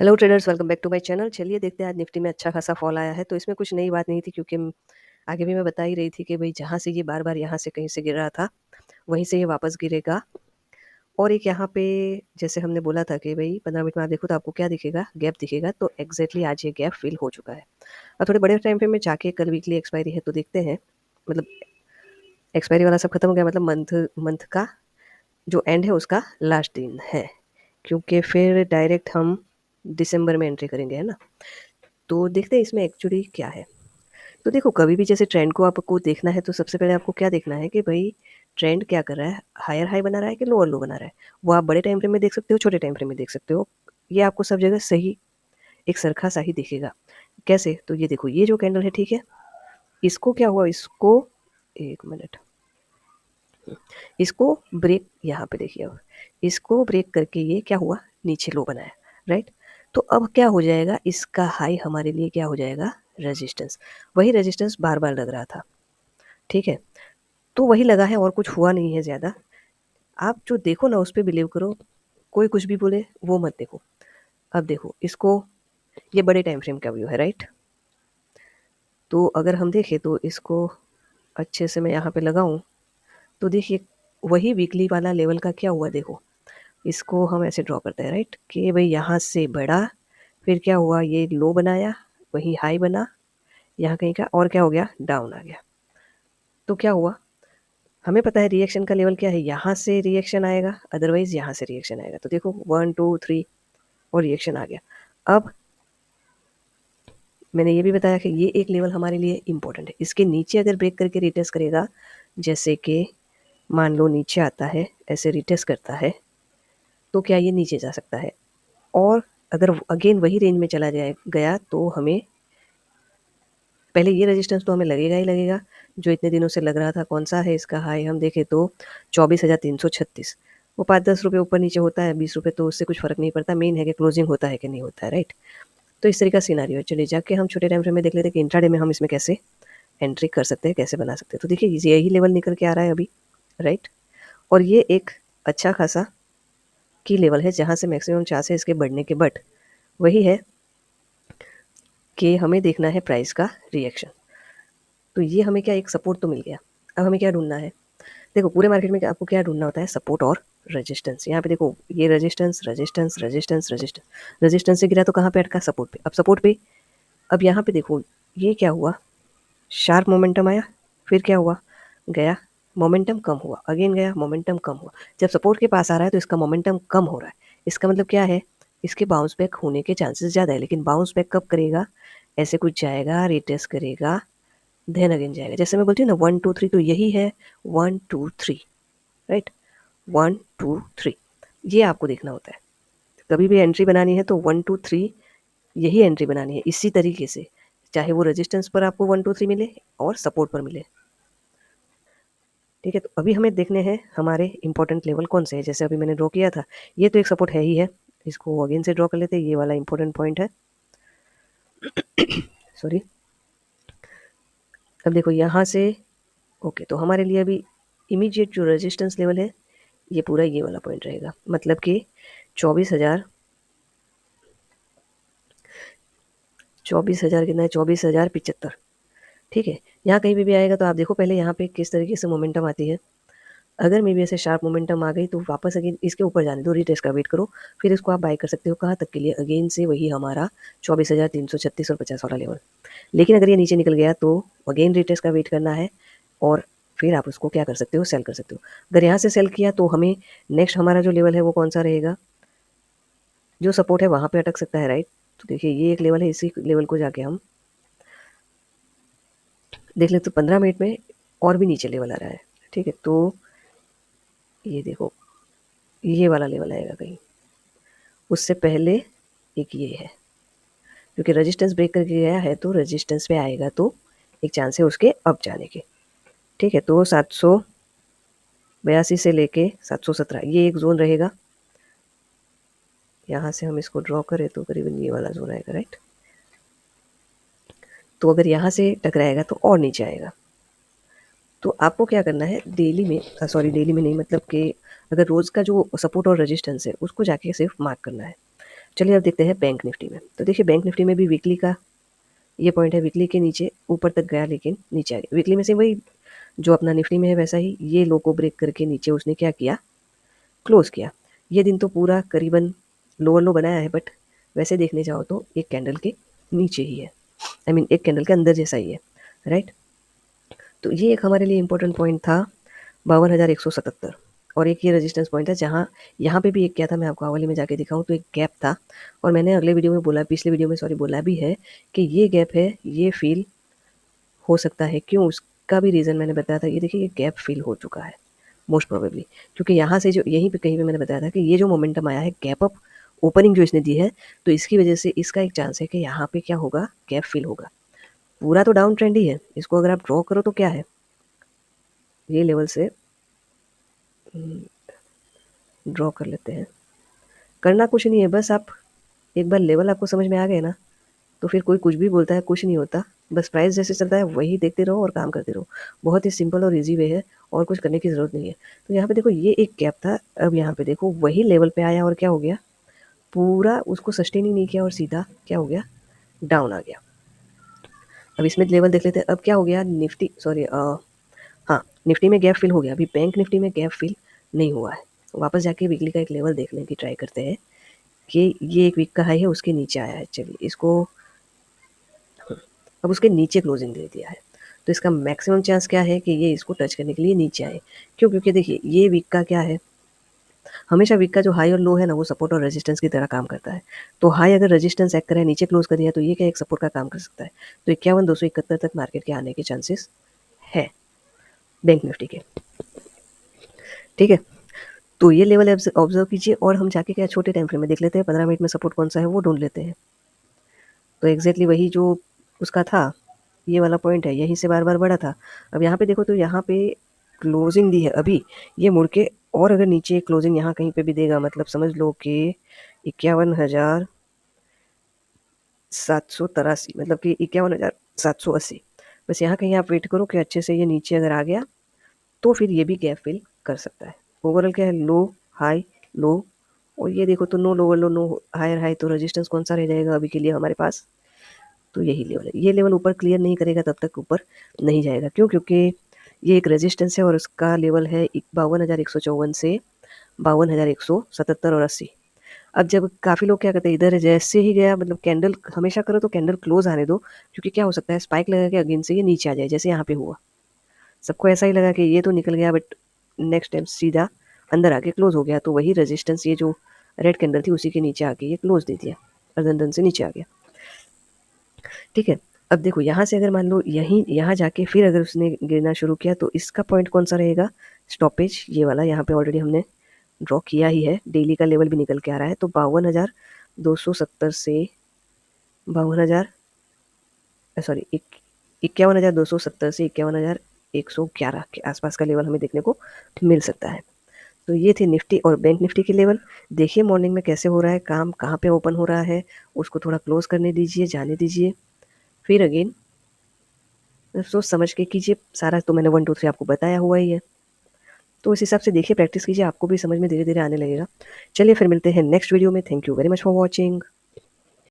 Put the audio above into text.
Hello traders, welcome back to my channel. चलिए देखते हैं आज निफ्टी में अच्छा खासा फॉल आया है। तो इसमें कुछ नई बात नहीं थी, क्योंकि आगे भी मैं बता ही रही थी कि भाई जहाँ से ये बार बार यहाँ से कहीं से गिर रहा था, वहीं से ये वापस गिरेगा। और एक यहाँ पे जैसे हमने बोला था कि भाई 15 मिनट में आप देखो तो आपको क्या दिखेगा, गैप दिखेगा। तो एग्जैक्टली आज ये गैप फिल हो चुका है। अब थोड़े बड़े टाइम फ्रेम में जाके, कल वीकली एक्सपायरी है तो देखते हैं। मतलब एक्सपायरी वाला सब खत्म हो गया, मतलब मंथ मंथ का जो एंड है उसका लास्ट दिन है, क्योंकि फिर डायरेक्ट हम दिसंबर में एंट्री करेंगे, है ना। तो देखते हैं इसमें एक्चुअली क्या है। तो देखो, कभी भी जैसे ट्रेंड को आपको देखना है तो सबसे पहले आपको क्या देखना है कि भाई ट्रेंड क्या कर रहा है, हायर हाई बना रहा है कि लोअर लो बना रहा है। वो आप बड़े टाइम फ्रेम में देख सकते हो, छोटे टाइम फ्रेम में देख सकते हो। ये आपको सब जगह सही, एक सरखा सा ही दिखेगा। कैसे? तो ये देखो, ये जो कैंडल है, ठीक है, इसको क्या हुआ, इसको एक मिनट, इसको ब्रेक, यहाँ पे देखिए, अब इसको ब्रेक करके ये क्या हुआ, नीचे लो बनाया, राइट। तो अब क्या हो जाएगा, इसका हाई हमारे लिए क्या हो जाएगा, रेजिस्टेंस। वही रेजिस्टेंस बार बार लग रहा था, ठीक है। तो वही लगा है और कुछ हुआ नहीं है ज़्यादा। आप जो देखो ना उस पर बिलीव करो, कोई कुछ भी बोले वो मत देखो। अब देखो इसको, ये बड़े टाइम फ्रेम का व्यू है, राइट। तो अगर हम देखें तो इसको अच्छे से मैं यहाँ पे लगाऊं तो देखिए, वही वीकली वाला लेवल का क्या हुआ, देखो। इसको हम ऐसे ड्रॉ करते हैं, राइट, कि भाई यहाँ से बढ़ा, फिर क्या हुआ, ये लो बनाया, वही हाई बना यहाँ कहीं का, और क्या हो गया, डाउन आ गया। तो क्या हुआ, हमें पता है रिएक्शन का लेवल क्या है, यहाँ से रिएक्शन आएगा, अदरवाइज यहाँ से रिएक्शन आएगा। तो देखो 1 2 3 और रिएक्शन आ गया। अब मैंने ये भी बताया कि ये एक लेवल हमारे लिए इंपॉर्टेंट है। इसके नीचे अगर ब्रेक करके रिटेस्ट करेगा, जैसे कि मान लो नीचे आता है, ऐसे रिटेस्ट करता है, तो क्या ये नीचे जा सकता है। और अगर अगेन वही रेंज में चला जाए गया तो हमें पहले ये रेजिस्टेंस तो हमें लगेगा ही लगेगा, जो इतने दिनों से लग रहा था। कौन सा है इसका हाई, हम देखें तो 24,336। वो 5-10 रुपये ऊपर नीचे होता है, 20 रुपये, तो उससे कुछ फर्क नहीं पड़ता। मेन है कि क्लोजिंग होता है कि नहीं होता है, राइट। तो इस तरीके का सिनारियो है। चलिए जाके हम छोटे टाइम फ्रेम में देख लेते हैं कि इंट्राडे में हम इसमें कैसे एंट्री कर सकते हैं, कैसे बना सकते हैं। तो देखिए यही लेवल निकल के आ रहा है अभी, राइट। और ये एक अच्छा खासा की लेवल है जहाँ से मैक्सिमम चांस है इसके बढ़ने के। बट वही है कि हमें देखना है प्राइस का रिएक्शन। तो ये हमें क्या, एक सपोर्ट तो मिल गया। अब हमें क्या ढूंढना है, देखो पूरे मार्केट में आपको क्या ढूंढना होता है, सपोर्ट और रेजिस्टेंस। यहाँ पे देखो, ये resistance resistance resistance resistance, resistance से गिरा तो कहाँ पे अटका, सपोर्ट पे। अब सपोर्ट पे, अब यहाँ पे देखो ये क्या हुआ, शार्प मोमेंटम आया, फिर क्या हुआ, गया, मोमेंटम कम हुआ, अगेन गया, मोमेंटम कम हुआ। जब सपोर्ट के पास आ रहा है तो इसका मोमेंटम कम हो रहा है। इसका मतलब क्या है, इसके बाउंस बैक होने के चांसेस ज़्यादा है। लेकिन बाउंस बैक कब करेगा, ऐसे कुछ जाएगा, रिटेस्ट करेगा, देन अगेन जाएगा। जैसे मैं बोलती हूँ ना 1 2 3, तो यही है 1 2 3, राइट। 1 2 3, ये आपको देखना होता है। कभी भी एंट्री बनानी है तो 1 2 3 यही एंट्री बनानी है, इसी तरीके से। चाहे वो रेजिस्टेंस पर आपको 1 2 3 मिले और सपोर्ट पर मिले, ठीक है। तो अभी हमें देखने हैं हमारे इंपॉर्टेंट लेवल कौन से है। जैसे अभी मैंने ड्रॉ किया था, ये तो एक सपोर्ट है ही है। इसको अगेन से ड्रॉ कर लेते हैं, ये वाला इंपॉर्टेंट पॉइंट है। सॉरी। अब देखो यहाँ से, ओके, तो हमारे लिए अभी इमीडिएट जो रेजिस्टेंस लेवल है, ये पूरा ये वाला पॉइंट रहेगा। मतलब कि 24,000, 24,000 कितना है, 24,075, ठीक है। यहाँ कहीं भी आएगा तो आप देखो पहले यहाँ पे किस तरीके से मोमेंटम आती है। अगर मे बी ऐसे शार्प मोमेंटम आ गई तो वापस अगेन इसके ऊपर जाने दो, रीटेस्ट का वेट करो, फिर इसको आप बाय कर सकते हो। कहाँ तक के लिए, अगेन से वही हमारा 24,336 और 50 वाला लेवल। लेकिन अगर ये नीचे निकल गया तो अगेन रीटेस्ट का वेट करना है, और फिर आप उसको क्या कर सकते हो, सेल कर सकते हो। अगर यहाँ से सेल किया तो हमें नेक्स्ट हमारा जो लेवल है वो कौन सा रहेगा, जो सपोर्ट है वहाँ पे अटक सकता है, राइट। तो देखिए ये एक लेवल है, इसी लेवल को जाके हम देख लेते, तो 15 मिनट में और भी नीचे लेवल आ रहा है, ठीक है। तो ये देखो, ये वाला लेवल आएगा कहीं, उससे पहले एक ये है, क्योंकि रेजिस्टेंस ब्रेक करके गया है तो रेजिस्टेंस पे आएगा तो एक चांस है उसके अप जाने के, ठीक है। तो 782 से लेके 717 ये एक जोन रहेगा। यहाँ से हम इसको ड्रॉ करें तो करीबन ये वाला जोन आएगा, राइट। तो अगर यहाँ से टकराएगा तो और नीचे आएगा। तो आपको क्या करना है, डेली में, सॉरी डेली में नहीं, मतलब कि अगर रोज़ का जो सपोर्ट और रेजिस्टेंस है उसको जाके सिर्फ मार्क करना है। चलिए अब देखते हैं बैंक निफ्टी में। तो देखिए बैंक निफ्टी में भी वीकली का ये पॉइंट है, वीकली के नीचे ऊपर तक गया लेकिन नीचे आ गया। वीकली में से वही जो अपना निफ्टी में है वैसा ही ये लो को ब्रेक करके नीचे उसने क्या किया, क्लोज किया। ये दिन तो पूरा करीबन लोअर लो बनाया है, बट वैसे देखने जाओ तो एक कैंडल के नीचे ही है, आई मीन एक कैंडल के अंदर जैसा ही है, राइट। तो ये एक हमारे लिए इंपॉर्टेंट पॉइंट था 52,177। और एक ये रेजिस्टेंस पॉइंट है जहाँ यहाँ पे भी एक क्या था, मैं आपको हवाले में जाके दिखाऊं तो एक गैप था। और मैंने अगले वीडियो में बोला, पिछले वीडियो में सॉरी बोला भी है कि ये गैप है, ये फील हो सकता है। क्यों, उसका भी रीज़न मैंने बताया था। ये देखिए ये गैप फील हो चुका है मोस्ट प्रोबेबली, क्योंकि यहाँ से जो यहीं पे कहीं पे मैंने बताया था कि ये जो मोमेंटम आया है गैप अप ओपनिंग जो इसने दी है, तो इसकी वजह से इसका एक चांस है कि यहाँ पे क्या होगा, गैप फिल होगा। पूरा तो डाउन ट्रेंड ही है, इसको अगर आप ड्रॉ करो तो क्या है, ये लेवल से ड्रॉ कर लेते हैं। करना कुछ नहीं है, बस आप एक बार लेवल आपको समझ में आ गए ना, तो फिर कोई कुछ भी बोलता है कुछ नहीं होता। बस प्राइस जैसे चलता है वही देखते रहो और काम करते रहो। बहुत ही सिंपल और इजी वे है, और कुछ करने की ज़रूरत नहीं है। तो यहाँ पे देखो ये एक गैप था, अब यहाँ पे देखो वही लेवल पे आया और क्या हो गया, पूरा उसको सस्टेन ही नहीं किया और सीधा क्या हो गया, डाउन आ गया। अब इसमें लेवल देख लेते हैं। अब क्या हो गया, निफ्टी सॉरी हाँ निफ्टी में गैप फिल हो गया, अभी बैंक निफ्टी में गैप फिल नहीं हुआ है। वापस जाके वीकली का एक लेवल देखने की ट्राई करते हैं कि ये एक वीक का हाई है, उसके नीचे आया है। चलिए इसको, अब उसके नीचे क्लोजिंग दे दिया है, तो इसका मैक्सिमम चांस क्या है कि ये इसको टच करने के लिए नीचे आए। क्यों, क्योंकि देखिए ये वीक का क्या है, हमेशा वीक का जो हाई और लो है ना वो सपोर्ट और रेजिस्टेंस की तरह काम करता है। तो हाई अगर रेजिस्टेंस एक्ट करे, नीचे क्लोज कर दिया, तो ये क्या एक सपोर्ट का काम कर सकता है। तो 51,271 तक मार्केट के आने के चांसेस है बैंक निफ्टी के, ठीक है। तो ये लेवल ऑब्जर्व कीजिए, और हम जाके क्या छोटे टाइम फ्रेम में देख लेते हैं, 15 मिनट में सपोर्ट कौन सा है वो ढूंढ लेते हैं। तो एग्जैक्टली वही जो उसका था, ये वाला पॉइंट है, यहीं से बार बार बढ़ा था। अब यहाँ पे देखो तो यहाँ पे क्लोजिंग दी है अभी, ये मुड़ के और अगर नीचे क्लोजिंग यहाँ कहीं पे भी देगा, मतलब समझ लो कि 51,783, मतलब कि 51,780। बस यहाँ कहीं आप वेट करो कि अच्छे से ये नीचे अगर आ गया तो फिर ये भी गैप फिल कर सकता है। ओवरऑल क्या है, लो हाई लो, और ये देखो तो no lower low no higher high, तो रेजिस्टेंस कौन सा रह जाएगा अभी के लिए हमारे पास, तो यही लेवल है। ये लेवल ऊपर क्लियर नहीं करेगा तब तक ऊपर नहीं जाएगा। क्यों, क्योंकि ये एक रेजिस्टेंस है और उसका लेवल है 52,154 से 52,177 और 80। अब जब काफ़ी लोग क्या करते हैं, इधर जैसे ही गया, मतलब कैंडल हमेशा करो तो कैंडल क्लोज आने दो, क्योंकि क्या हो सकता है स्पाइक लगा के अगेन से ये नीचे आ जाए, जैसे यहाँ पे हुआ। सबको ऐसा ही लगा कि ये तो निकल गया, बट नेक्स्ट टाइम सीधा अंदर आके क्लोज हो गया। तो वही रेजिस्टेंस ये जो रेड कैंडल थी उसी के नीचे आके ये क्लोज दे दिया, अर्धन से नीचे आ गया, ठीक है। अब देखो यहाँ से अगर मान लो यहीं यहाँ जाके फिर अगर उसने गिरना शुरू किया, तो इसका पॉइंट कौन सा रहेगा, स्टॉपेज ये वाला, यहाँ पे ऑलरेडी हमने ड्रॉ किया ही है, डेली का लेवल भी निकल के आ रहा है। तो 52,270 से 52,000 सॉरी 51,270 से 51,111 के आसपास का लेवल हमें देखने को मिल सकता है। तो ये थे निफ्टी और बैंक निफ्टी के लेवल। देखिए मॉर्निंग में कैसे हो रहा है काम, कहाँ पे ओपन हो रहा है, उसको थोड़ा क्लोज करने दीजिए, जाने दीजिए, फिर अगेन सोच समझ के कीजिए। सारा तो मैंने 1 2 3 आपको बताया हुआ ही है, तो इस हिसाब से देखिए, प्रैक्टिस कीजिए, आपको भी समझ में धीरे धीरे आने लगेगा। चलिए फिर मिलते हैं नेक्स्ट वीडियो में। Thank you very much for watching.